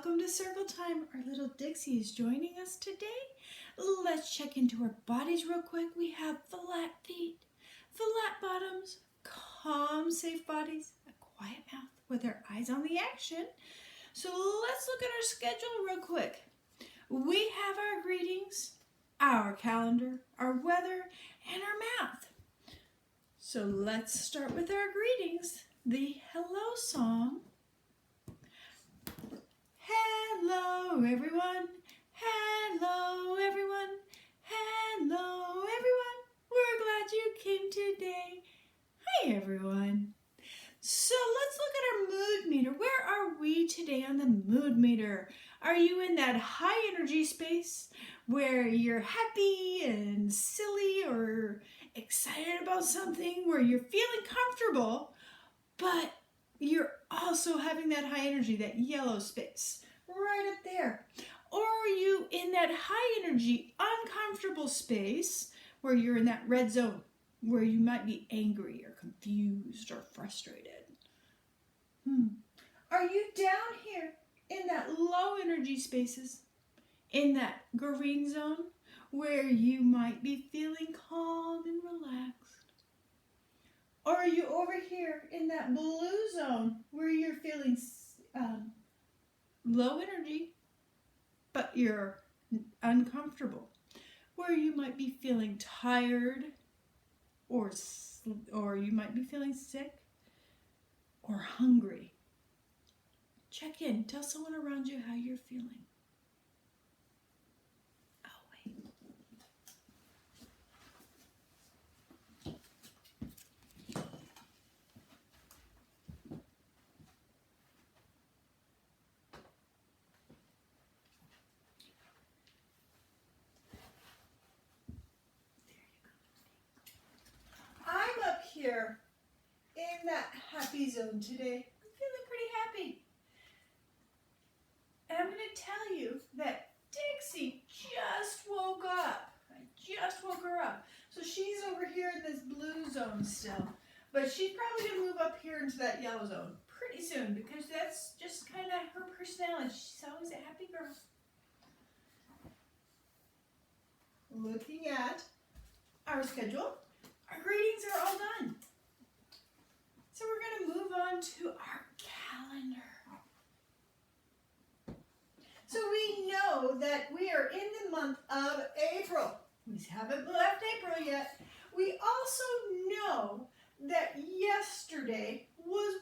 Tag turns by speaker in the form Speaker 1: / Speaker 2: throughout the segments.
Speaker 1: welcome to Circle Time. Our little Dixie is joining us today. Let's check into our bodies real quick. We have flat feet, flat bottoms, calm, safe bodies, a quiet mouth with our eyes on the action. So let's look at our schedule real quick. We have our greetings, our calendar, our weather, and our math. So let's start with our greetings. The hello song. Hello everyone, hello everyone, hello everyone, we're glad you came today. Hi everyone. So let's look at our mood meter. Where are we today on the mood meter? Are you in that high energy space where you're happy and silly or excited about something, where you're feeling comfortable, but you're also having that high energy, that yellow space right up there? Or are you in that high energy, uncomfortable space where you're in that red zone, where you might be angry or confused or frustrated? Are you down here in that low energy spaces, in that green zone, where you might be feeling calm and relaxed? Or are you over here in that blue zone where you're feeling low energy, but you're uncomfortable, where you might be feeling tired, or you might be feeling sick or hungry? Check in. Tell someone around you how you're feeling. Oh, wait. I'm up here in that happy zone today. I'm feeling pretty happy. And I'm going to tell you that Dixie just woke up. I just woke her up. So she's over here in this blue zone still. But she's probably going to move up here into that yellow zone pretty soon, because that's just kind of her personality. She's always a happy girl. Looking at our schedule, our greetings are all done. So we're going to move on to our calendar. So we know that we are in the month of April. We haven't left April yet. We also know that yesterday was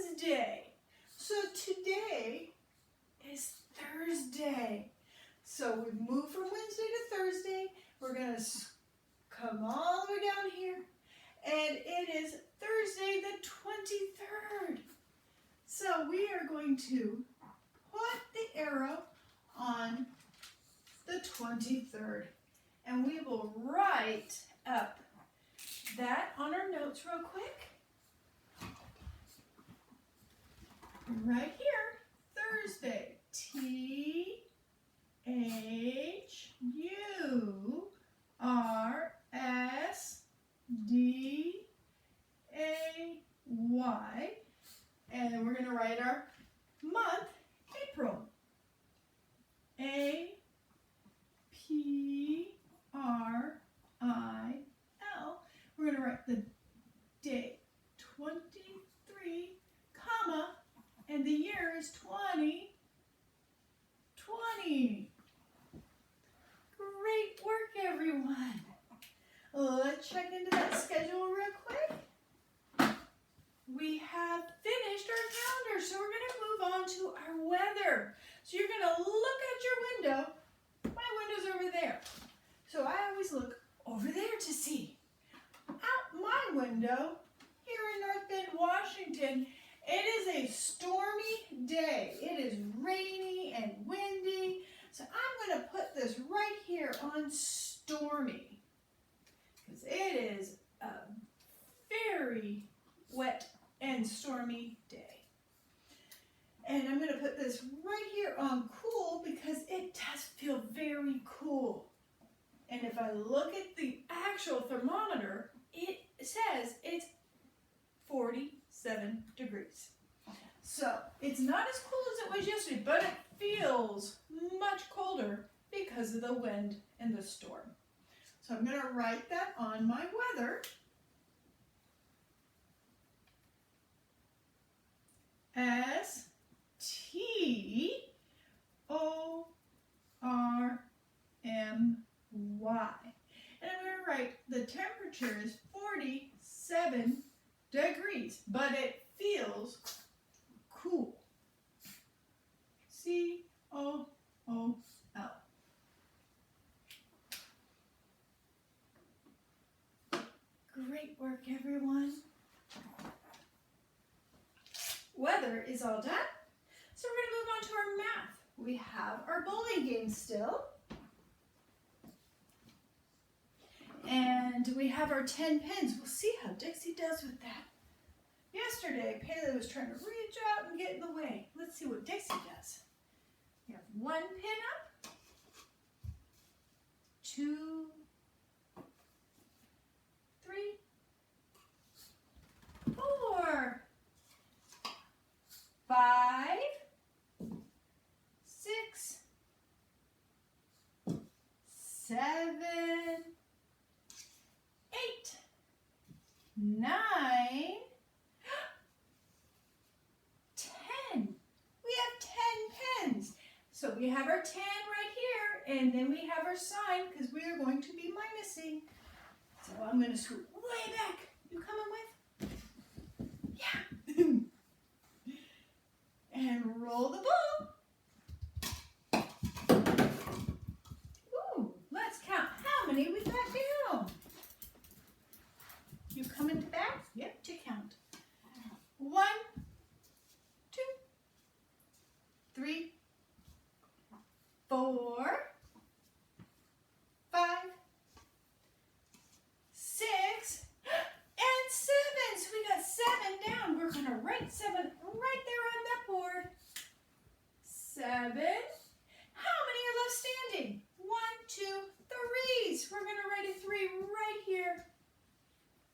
Speaker 1: Wednesday. So today is Thursday. So we've moved from Wednesday to Thursday. We're going to come all the way down here. And it is Thursday the 23rd. So we are going to put the arrow on the 23rd. And we will write up that on our notes real quick. Right here, Thursday. THURSDAY. And we're going to write our month, April. APRIL. We're going to write the day, 23, comma, and the year is 2020. Great work, everyone. Let's check into that schedule real quick. We have finished our calendar, so we're going to move on to our weather. So you're going to look at your window. My window's over there. So I always look over there to see. Out my window, here in North Bend, Washington, it is a stormy day. It is rainy and windy. So I'm going to put this right here on stormy, because it is a very wet and stormy day. And I'm going to put this right here on cool, because it does feel very cool. And if I look at the actual thermometer, it says it's 47 degrees. So it's not as cold as it was yesterday, but it feels much colder because of the wind and the storm. So I'm going to write that on my weather as Tormy. And I'm going to write the temperature is 47 degrees, but it feels cool. COOL. Great work, everyone. Weather is all done. So we're going to move on to our math. We have our bowling game still. And we have our 10 pins. We'll see how Dixie does with that. Yesterday, Pele was trying to reach out and get in the way. Let's see what Dixie does. We have 1 pin up, 2, 3, 4, 5, 6, 7, 8, 9, 10. We have 10 pens. So we have our 10 right here, and then we have our sign because we are going to be minusing. So I'm going to scoot way back. You coming with? Yeah. And roll the ball. Ooh, let's count how many we got down. You coming back? Yep, to count. 1, 2, 3, 4, 5, 6, and 7. So we got 7 down. We're going to write 7 right there on that board. 7. How many are left standing? 1, 2, 3s. We're going to write a 3 right here.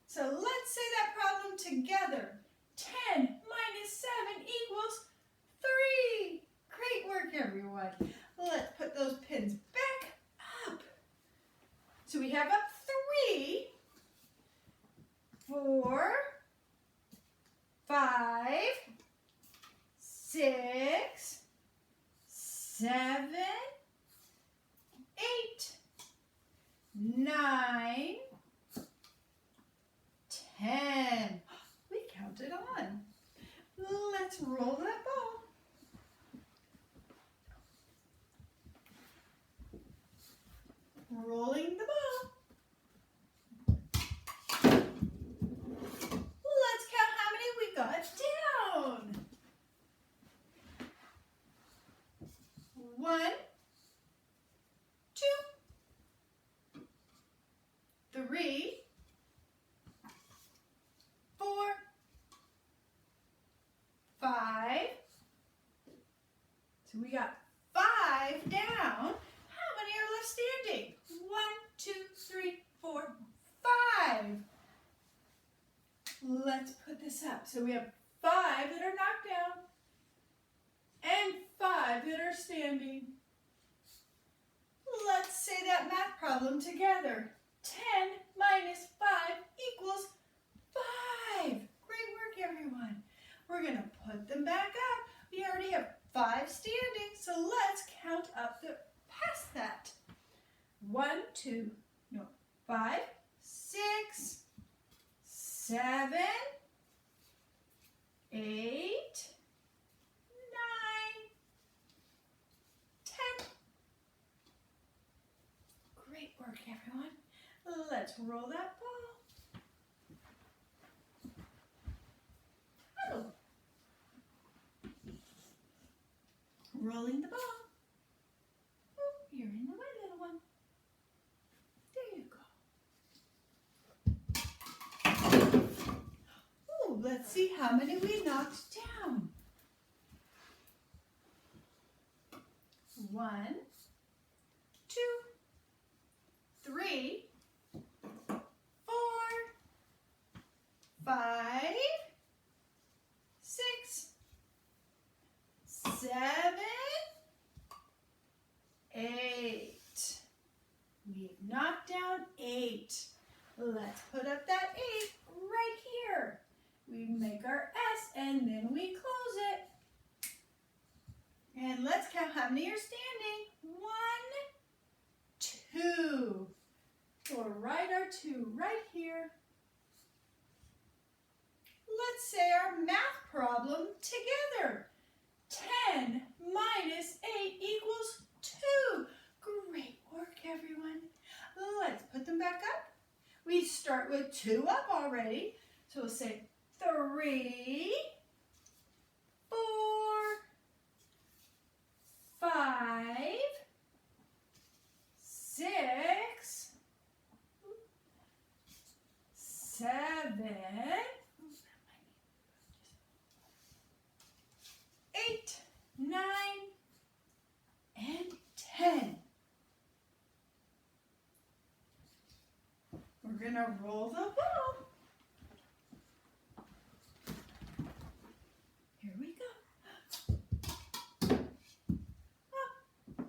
Speaker 1: So let's say that problem together. 10 minus 7 equals 3. Great work, everyone. Let's put those pins back up. So we have up 3, 4, 5, 6, 7, 8, 9, 10. We counted on. Let's roll that ball. Rolling the ball. Let's count how many we got down. 1, 2, 3, 4, 5. So we got 5 down. How many are left standing? 1, 2, 3, 4, 5. Let's put this up. So we have 5 that are knocked down and 5 that are standing. Let's say that math problem together. 10 minus 5 equals 5. Great work, everyone. We're going to put them back up. We already have 5 standing, so let's count up past that. 5, 6, 7, 8, 9, 10. Great work, everyone. Let's roll that ball. Oh. Rolling the ball. Oh, you're in the way, little one. There you go. Oh, let's see how many we knocked down. 1, 2, 3, 4, 5, 6, 8. We've knocked down 8. Let's put up that 8 right here. We make our S and then we close it. And let's count how many are standing. 1, 2. We'll write our 2 right here. Let's say our math problem together. 10 minus 8 equals 2. Great work, everyone. Let's put them back up. We start with 2 up already. So we'll say 3, 4, 5, 6, 7, 8, 9, and 10. We're going to roll the ball. Here we go.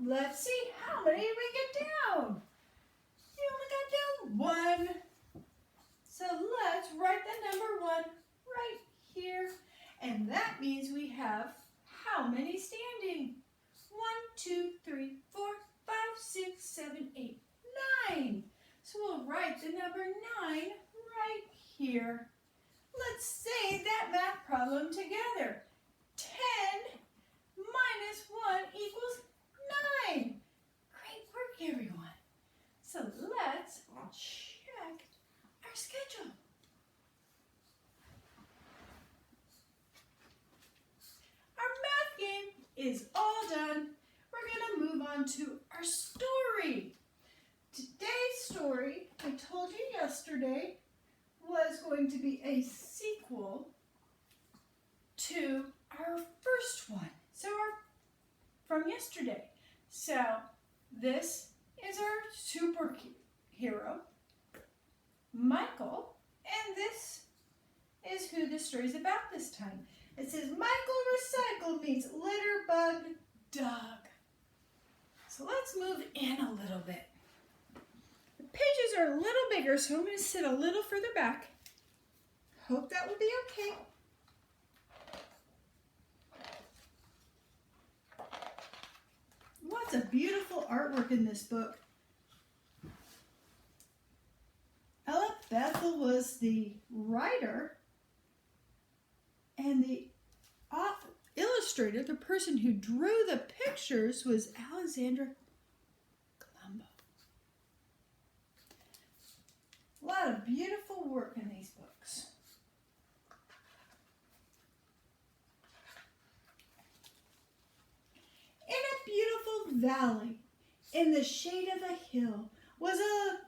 Speaker 1: Let's see, how many did we get down? We only got down 1. So let's write the number 1 right here. And that means we have how many standing? 1, 2, 3, 4, 5, 6, 7, 8, 9. So we'll write the number 9 right here. Let's say that math problem together. 10 minus 1 equals 9. Great work, everyone. So let's check our schedule. Our math game is all done. We're going to move on to our story. Today's story, I told you yesterday, was going to be a sequel to our first one. So from yesterday. So this is our superhero, Michael, and this is who the story is about this time. It says Michael Recycle meets Litterbug Doug. So let's move in a little bit. The pages are a little bigger, so I'm going to sit a little further back. Hope that will be okay. Lots of beautiful artwork in this book. Ella Bethel was the writer, and the illustrator, the person who drew the pictures, was Alexandra Colombo. A lot of beautiful work in these books. In a beautiful valley, in the shade of a hill, was a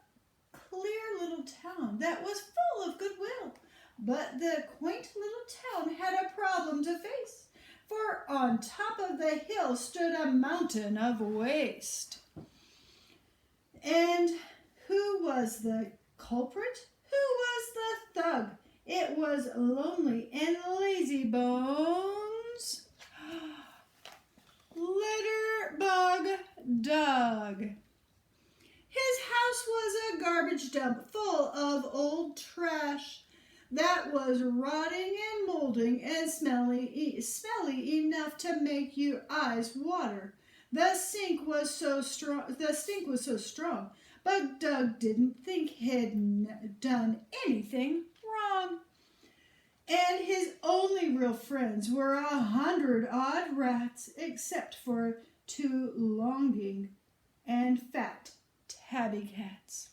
Speaker 1: clear little town that was full of goodwill. But the quaint little town had a problem to face, for on top of the hill stood a mountain of waste. And who was the culprit? Who was the thug? It was Lonely and Lazy Bones, Litterbug Doug. His house was a garbage dump full of old trash that was rotting and molding and smelly enough to make your eyes water. The stink was so strong, but Doug didn't think he'd done anything wrong. And his only real friends were 100 odd rats, except for 2 longing and fat tabby cats.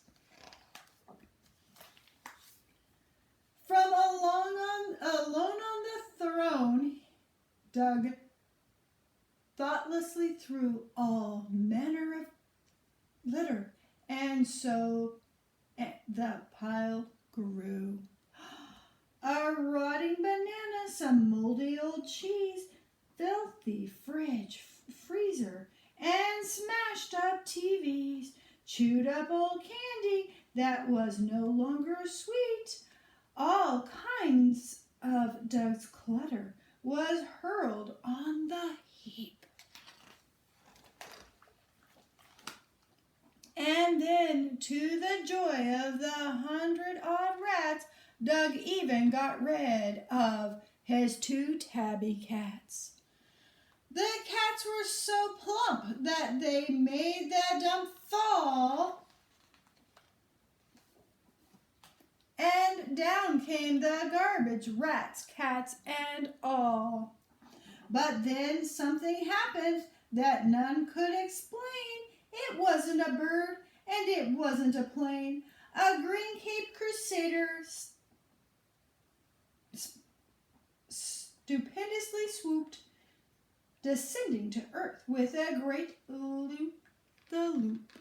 Speaker 1: From alone on the throne, Doug thoughtlessly threw all manner of litter, and so the pile grew. A rotting banana, some moldy old cheese, filthy freezer, and smashed up TVs, chewed up old candy that was no longer sweet. All kinds of Doug's clutter was hurled on the heap. And then, to the joy of the 100-odd rats, Doug even got rid of his 2 tabby cats. The cats were so plump that they made the dump fall, and down came the garbage, rats, cats, and all. But then something happened that none could explain. It wasn't a bird, and it wasn't a plane. A Green Cape Crusader stupendously swooped, descending to earth with a great loop-the-loop.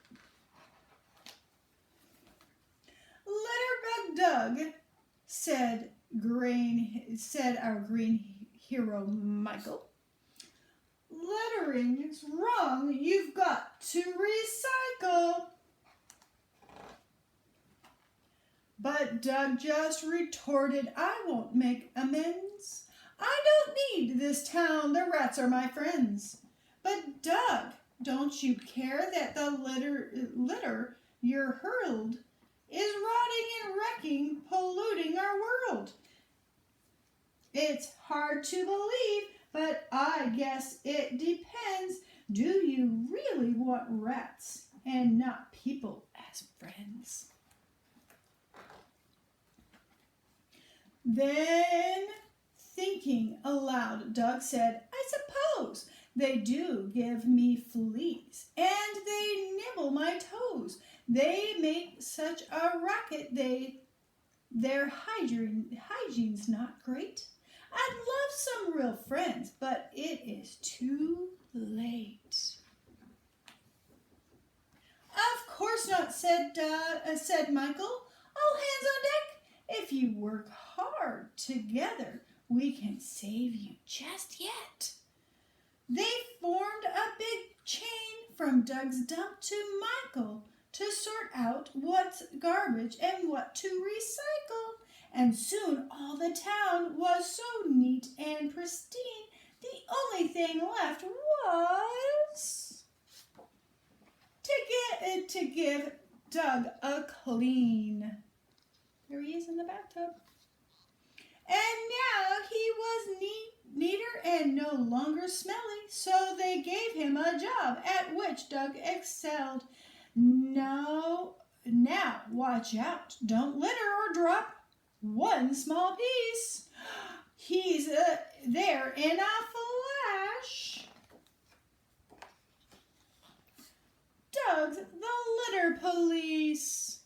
Speaker 1: Litterbug Doug, said our green hero Michael. Littering's wrong. You've got to recycle. But Doug just retorted, I won't make amends. I don't need this town. The rats are my friends. But Doug, don't you care that the litter you're hurled is rotting and wrecking, polluting our world? It's hard to believe, but I guess it depends. Do you really want rats and not people as friends? Then, thinking aloud, Doug said, I suppose they do give me fleas, and they nibble my toes. They make such a racket, their hygiene's not great. I'd love some real friends, but it is too late. Of course not, said Michael. All hands on deck. If you work hard together, we can save you just yet. They formed a big chain from Doug's dump to Michael to sort out what's garbage and what to recycle. And soon all the town was so neat and pristine, the only thing left was to give Doug a clean. There he is in the bathtub. And now he was neater and no longer smelly, so they gave him a job at which Doug excelled. Now watch out. Don't litter or drop one small piece. He's there in a flash. Doug's the litter police.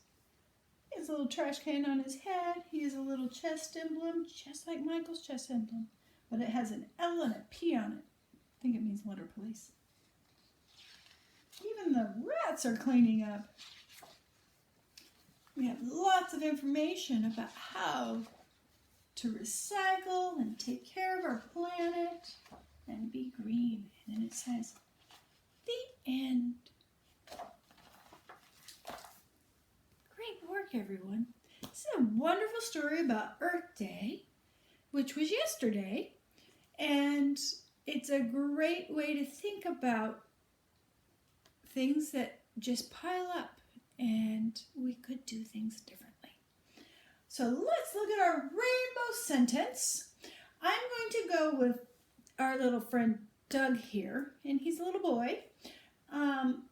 Speaker 1: He has a little trash can on his head. He has a little chest emblem, just like Michael's chest emblem, but it has an L and a P on it. I think it means litter police. Even the rats are cleaning up. We have lots of information about how to recycle and take care of our planet and be green. And then it says, the end. Great work, everyone. This is a wonderful story about Earth Day, which was yesterday. And it's a great way to think about things that just pile up, and we could do things differently. So let's look at our rainbow sentence. I'm going to go with our little friend Doug here, and he's a little boy.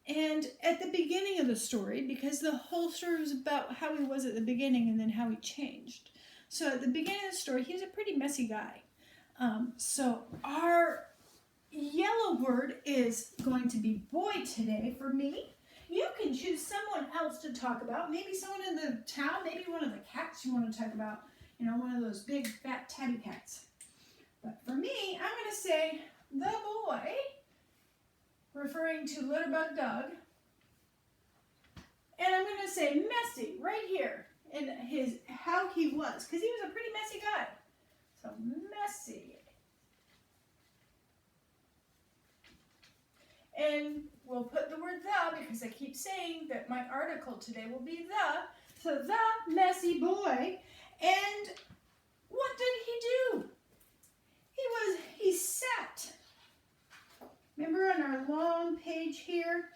Speaker 1: And at the beginning of the story, because the whole story was about how he was at the beginning and then how he changed. So at the beginning of the story, he was a pretty messy guy. So our yellow word is going to be boy today for me. You can choose someone else to talk about. Maybe someone in the town, maybe one of the cats you want to talk about. You know, one of those big fat tabby cats. But for me, I'm going to say the boy, referring to Litterbug Doug. And I'm going to say messy right here in how he was, because he was a pretty messy guy. So messy. And we'll put the word the, because I keep saying that my article today will be the. So the messy boy. And what did he do? He sat. Remember on our long page here?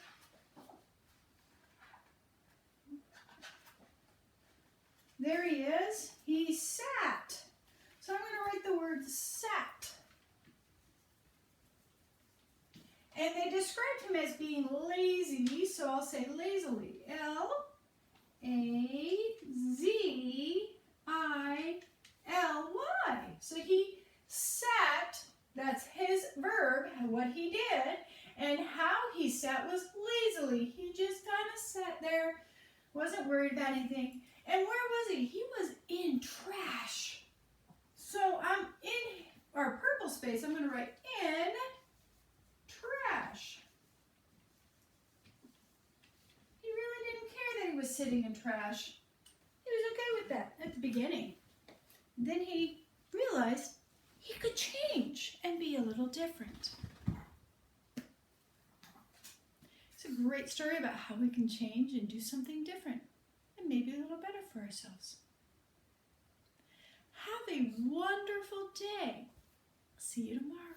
Speaker 1: is he sat. So I'm going to write the word sat. And they described him as being lazy, so I'll say lazily. L-A-Z-I-L-Y. So he sat, that's his verb, what he did, and how he sat was lazily. He just kind of sat there, wasn't worried about anything. And where was he? He was in trash. So I'm in our purple space, I'm going to write in trash. He really didn't care that he was sitting in trash. He was okay with that at the beginning. Then he realized he could change and be a little different. It's a great story about how we can change and do something different and maybe a little better for ourselves. Have a wonderful day. See you tomorrow.